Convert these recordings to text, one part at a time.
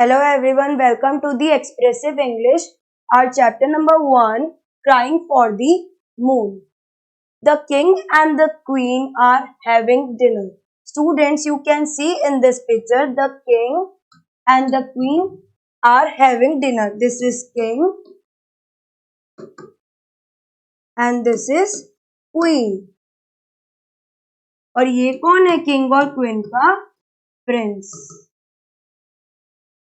Hello everyone, welcome to the Expressive English, our chapter number 1, Crying for the Moon. The king and the queen are having dinner. Students, you can see in this picture, the king and the queen are having dinner. This is king and this is queen. और ये कौन है king और queen का Prince.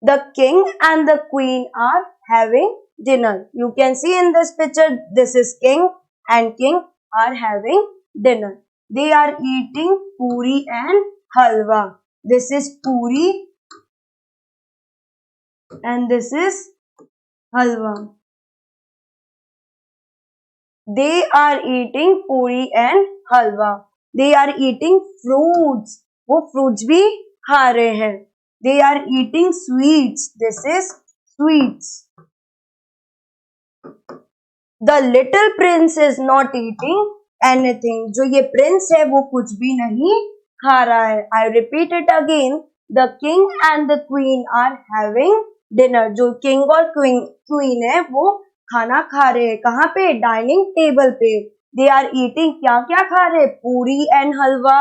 The king and the queen are having dinner. You can see in this picture, this is king and king are having dinner. They are eating puri and halwa. This is puri and this is halwa. They are eating puri and halwa. They are eating fruits. वो fruits भी खा रहे हैं. They are eating sweets. This is sweets. The little prince is not eating anything. जो ये prince है वो कुछ भी नहीं खा रहा है. I repeat it again. The king and the queen are having dinner. जो king और queen है वो खाना खा रहे हैं. कहाँ पे? डाइनिंग टेबल पे. They are eating क्या क्या खा रहे? पूरी and halwa,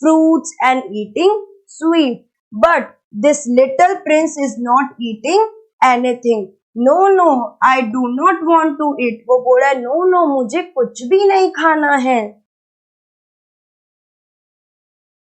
fruits and eating sweet. But this little prince is not eating anything. No, I do not want to eat. वो बोल रहा है no, मुझे कुछ भी नहीं खाना है.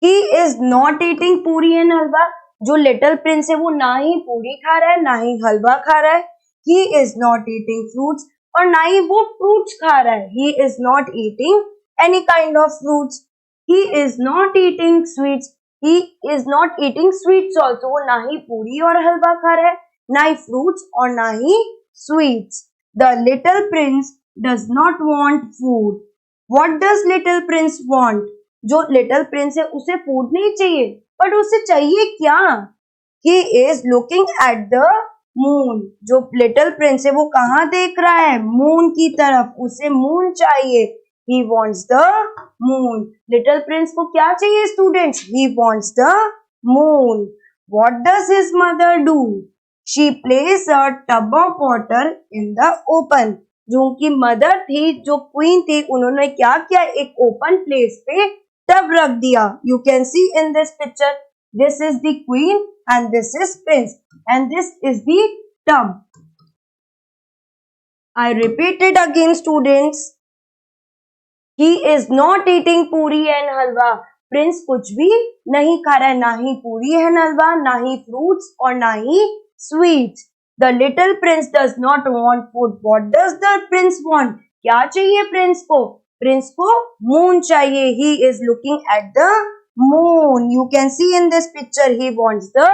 He is not eating पूरी and हलवा. जो लिटिल प्रिंस है वो ना ही पूरी खा रहा है ना ही हलवा खा रहा है. He is not eating fruits और ना ही वो फ्रूट्स खा रहा है. He is not eating any kind of fruits. He is not eating sweets. He is not eating sweets also. वो ना ही पूरी और हलवा खा रहा है, ना ही फ्रूट्स और ना ही sweets. The little prince does not want food. What does little prince want? जो लिटिल प्रिंस है उसे फूड नहीं चाहिए, बट उसे चाहिए क्या? He is looking at the moon. जो लिटिल प्रिंस है वो कहाँ देख रहा है? मून की तरफ. उसे मून चाहिए. He wants the moon. Little Prince को क्या चाहिए students? He wants the moon. What does his mother do? She places a tub of water in the open. जो उनकी मदर थी, जो क्वीन थी, उन्होंने क्या किया? एक ओपन प्लेस पे टब रख दिया. You can see in this picture, this is the queen and this is prince and this is the tub. I repeat it again students. He is not eating puri and halwa. Prince कुछ भी नहीं खा रहा है, ना ही पूरी है हलवा, ना ही फ्रूट्स और ना ही sweets. The little prince does not want food. What does the prince want? क्या चाहिए प्रिंस को? प्रिंस को मून चाहिए. He is looking at the moon. You can see in this picture, he wants the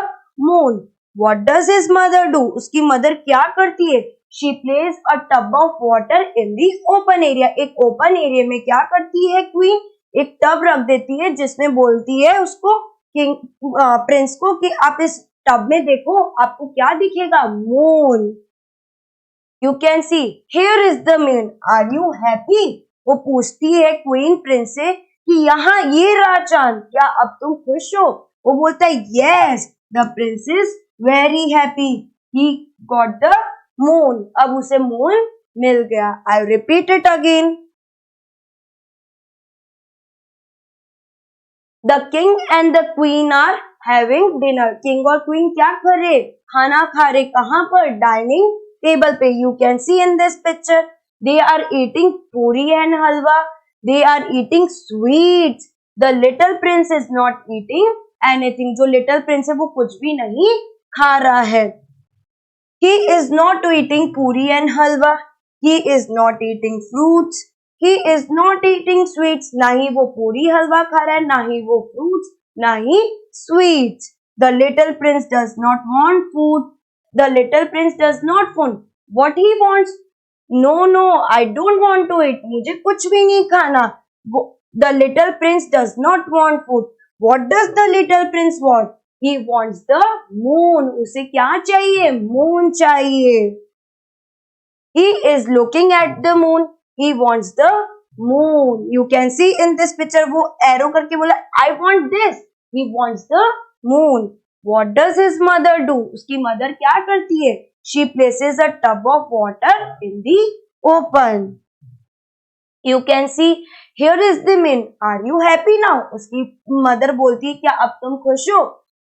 moon. What does his mother do? उसकी mother क्या करती है? She places a tub of water in the open area. एक open area में क्या करती है queen? एक टब रख देती है जिसमें बोलती है उसको किंग प्रिंस को कि आप इस टब में देखो, आपको क्या दिखेगा? Moon. You can see here is the moon. Are you happy? वो पूछती है क्वीन प्रिंस से कि यहाँ ये रहा चांद, क्या अब तुम खुश हो? वो बोलता है yes. The Prince is very happy. He got the moon. अब उसे मून मिल गया. आई repeat it again. The king and the queen are having dinner. King और queen क्या कर रहे? खाना खा रहे. कहाँ पर? डाइनिंग टेबल पे. You can see in this picture, they are eating puri and halwa. They are eating sweets. The little prince is not eating anything. जो little prince है वो कुछ भी नहीं खा रहा है. He is not eating puri and halwa. He is not eating fruits. He is not eating sweets. ना ही वो पूरी हलवा खा रहा है, ना ही वो फ्रूट्स, ना ही sweets. The little prince does not want food. The little prince does not want. What he wants? No, I don't want to eat. मुझे कुछ भी नहीं खाना. The little prince does not want food. What does the little prince want? He wants the moon. उसे क्या चाहिए? Moon चाहिए. He is looking at the moon. He wants the moon. You can see in this picture, वो arrow करके बोला I want this. He wants the moon. What does his mother do? उसकी mother क्या करती है? She places a tub of water in the open. You can see here is the min. Are you happy now? उसकी mother बोलती है क्या अब तुम खुश हो?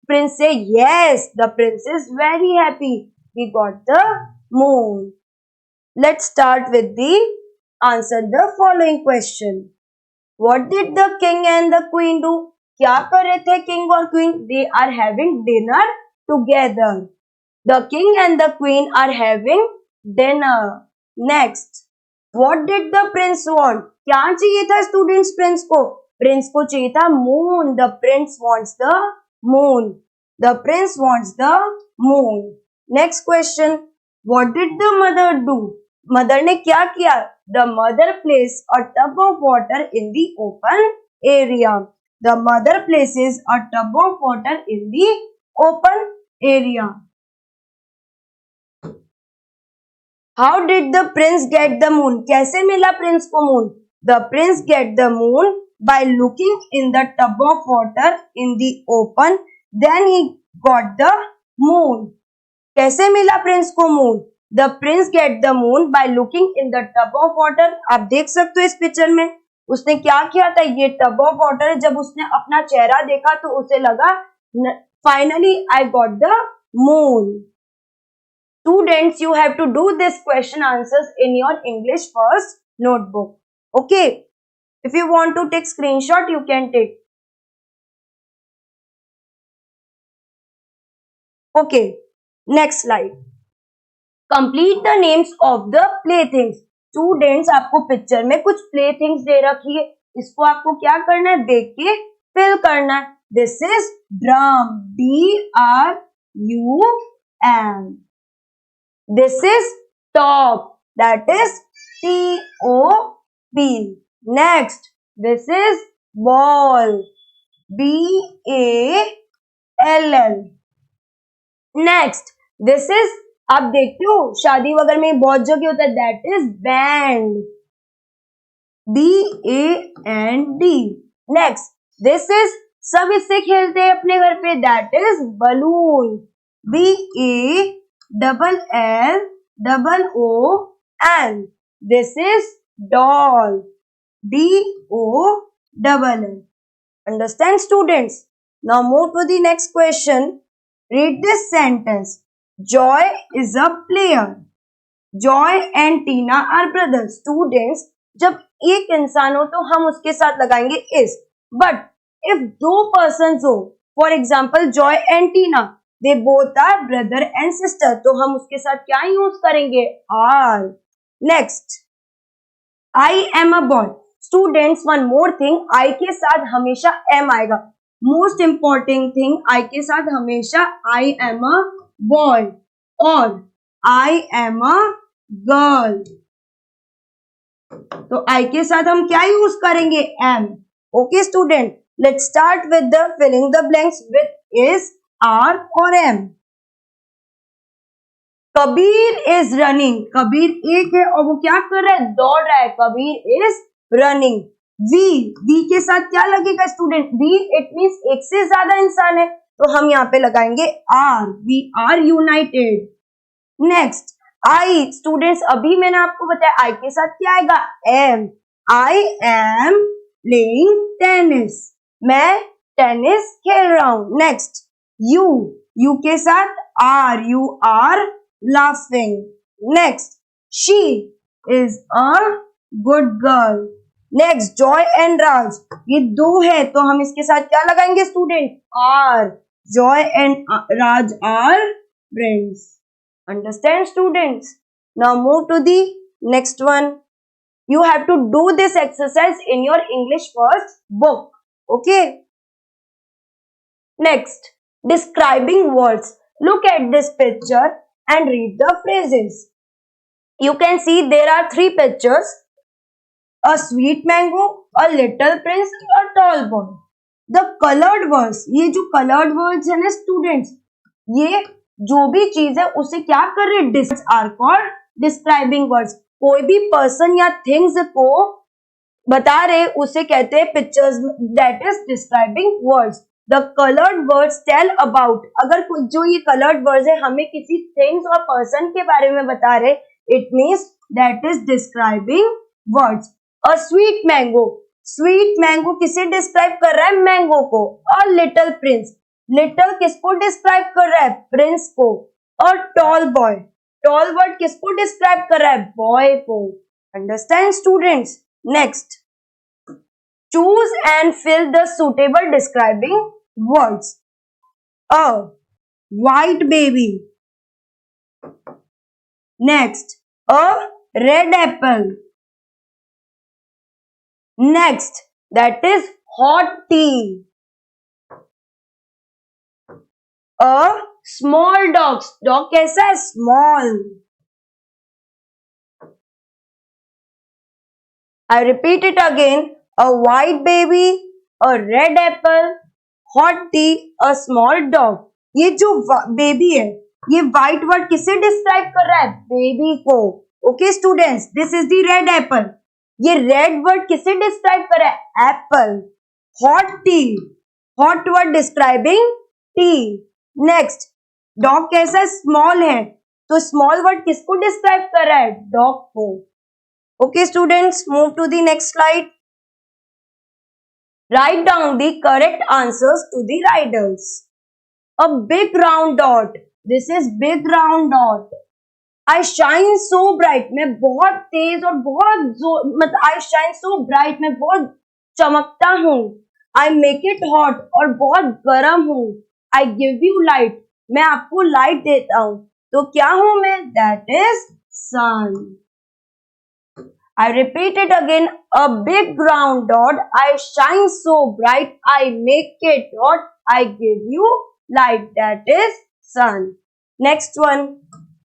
Prince say yes. The prince is very happy. He got the moon. Let's start with the answer the following question. What did the king and the queen do? क्या कर रहे थे king और queen? They are having dinner together. The king and the queen are having dinner. Next, what did the prince want? क्या चाहिए था students prince को? Prince को चाहिए था moon. The prince wants the moon. The prince wants the moon. Next question, what did the mother do? Mother ने क्या किया? The mother placed a tub of water in the open area. The mother places a tub of water in the open area. How did the prince get the moon? कैसे मिला prince को moon? The prince get the moon by looking in the tub of water in the open. Then he got the moon. कैसे मिला prince को moon? The prince get the moon by looking in the tub of water. आप देख सकते हो इस picture में उसने क्या किया था? ये tub of water है. जब उसने अपना चेहरा देखा तो उसे लगा finally I got the moon. Students, you have to do this question answers in your English first notebook. Okay. If you want to take screenshot, you can take. Okay. Next slide. Complete the names of the playthings. Students, आपको picture में कुछ playthings दे रखी है. इसको आपको क्या करना है? देख के fill करना है. This is drum. D-R-U-M. This is top. That is T-O-P. Next, this is ball. B-A-L-L. Next, this is आप देखते हो शादी वगैरह में बहुत जगह होता है. That is band. B-A-N-D. Next, this is सब इससे खेलते हैं अपने घर पे. That is balloon. B-A-L-L-O-N. This is doll. D-O-L-L. Understand students? Now move to the next question. Read this sentence. Joy is a player. Joy and Tina are brothers. Students, जब एक इंसान हो तो हम उसके साथ लगाएंगे is. But if दो persons हो, for example Joy and Tina, they both are brother and sister, तो हम उसके साथ क्या यूज करेंगे? are. Next, I am a boy. Students, one more thing, I के साथ हमेशा am आएगा. Most important thing, I के साथ हमेशा I am a boy और I am a girl. तो I के साथ हम क्या यूज करेंगे? am. Okay student, let's start with the filling the blanks with is, are or am. Kabir is running. Kabir एक है और वो क्या कर रहा है? दौड़ रहा है. Kabir is running. वी के साथ क्या लगेगा स्टूडेंट? वी इट मीन्स एक से ज्यादा इंसान है तो हम यहाँ पे लगाएंगे are. We are united. Next, I. Students, अभी मैंने आपको बताया आई के साथ क्या आएगा? Am. I am playing tennis. मैं टेनिस खेल रहा हूं. Next, you. यू के साथ are. You are laughing. Next, she is a good girl. Next, Joy and Raj. ये दो है तो हम इसके साथ क्या लगाएंगे student? Are. Joy and Raj are friends. Understand students? Now move to the next one. You have to do this exercise in your English first book. Okay. Next, describing words. Look at this picture and read the phrases. You can see there are three pictures. A sweet mango, a little prince, a tall boy. The colored words, ये जो colored words है ना students, ये जो भी चीज है उसे क्या कर रहे? are called describing words. कोई भी पर्सन या थिंग्स को बता रहे उसे कहते हैं pictures. That is describing words. The colored words tell about, अगर जो ये colored words है हमें किसी things और person के बारे में बता रहे, it means that is describing words. A sweet mango, sweet mango किसे describe कर रहा है? mango को. A little prince, little किसको describe कर रहा है? prince को. A tall boy, tall word किसको describe कर रहा है? boy को. Understand students? Next, choose and fill the suitable describing words. A white baby. Next, a red apple. Next, that is hot tea. A small dog. Dog कैसा है? Small. I repeat it again. A white baby, a red apple, hot tea, a small dog. ये जो baby है, ये white word किसे describe कर रहा है? baby को. Okay students, this is the red apple. ये red word किसे describe कर रहा है? apple. hot tea, hot word describing tea. Next, dog कैसा है? small है, तो small word किसको describe कर रहा है? dog को. Okay students, move to the next slide. Write down the correct answers to the riders. A big round dot. This is big round dot. I shine so bright. मैं बहुत तेज और बहुत जोर, मतलब I shine so bright, मैं बहुत चमकता हूँ. I make it hot, और बहुत गर्म हूँ. I give you light. मैं आपको लाइट देता हूँ. तो क्या हूँ मैं? That is sun. I repeat it again. A big round dot. I shine so bright. I make it hot. I give you light. That is sun. Next one.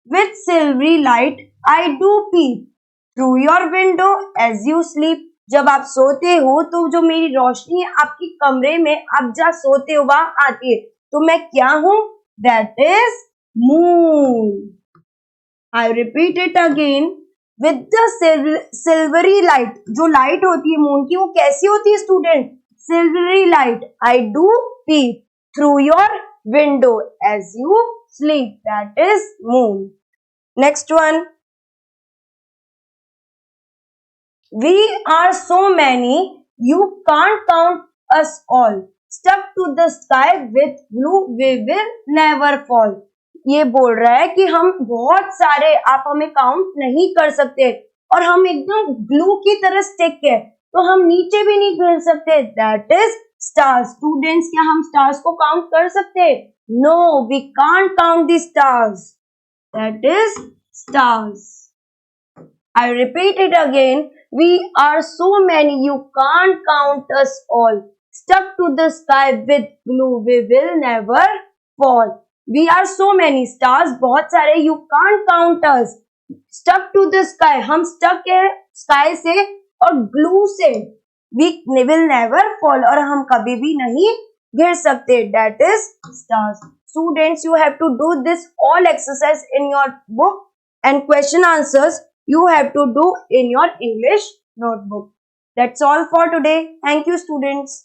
With silvery light, I do peep through your window as you sleep. जब आप सोते हो तो जो मेरी रोशनी है आपकी कमरे में, आप जहाँ सोते हो वहां आती है. तो मैं क्या हूँ? That is moon. I repeat it again. With the silvery light, जो लाइट होती है मून की वो कैसी होती है student? Silvery light. I do peep through your window as you sleep. That is moon. Next one. We are so many, you can't count us all. Stuck to the sky with glue, we will never fall. ये बोल रहा है कि हम बहुत सारे, आप हमें काउंट नहीं कर सकते और हम एकदम ग्लू की तरह स्टिक है, तो हम नीचे भी नहीं गिर सकते. That is stars. स्टूडेंट्स, क्या हम स्टार्स को काउंट कर सकते? No, we can't count the stars. That is stars. I repeat it again. We are so many, you can't count us all. Stuck to the sky with glue, we will never fall. We are so many, stars बहुत सारे, you can't count us. Stuck to the sky, हम stuck है sky से और glue से. We will never fall, और हम कभी भी नहीं गिर सकते. That is stars. Students, you have to do this all exercise in your book, and question answers you have to do in your English notebook. That's all for today. Thank you students.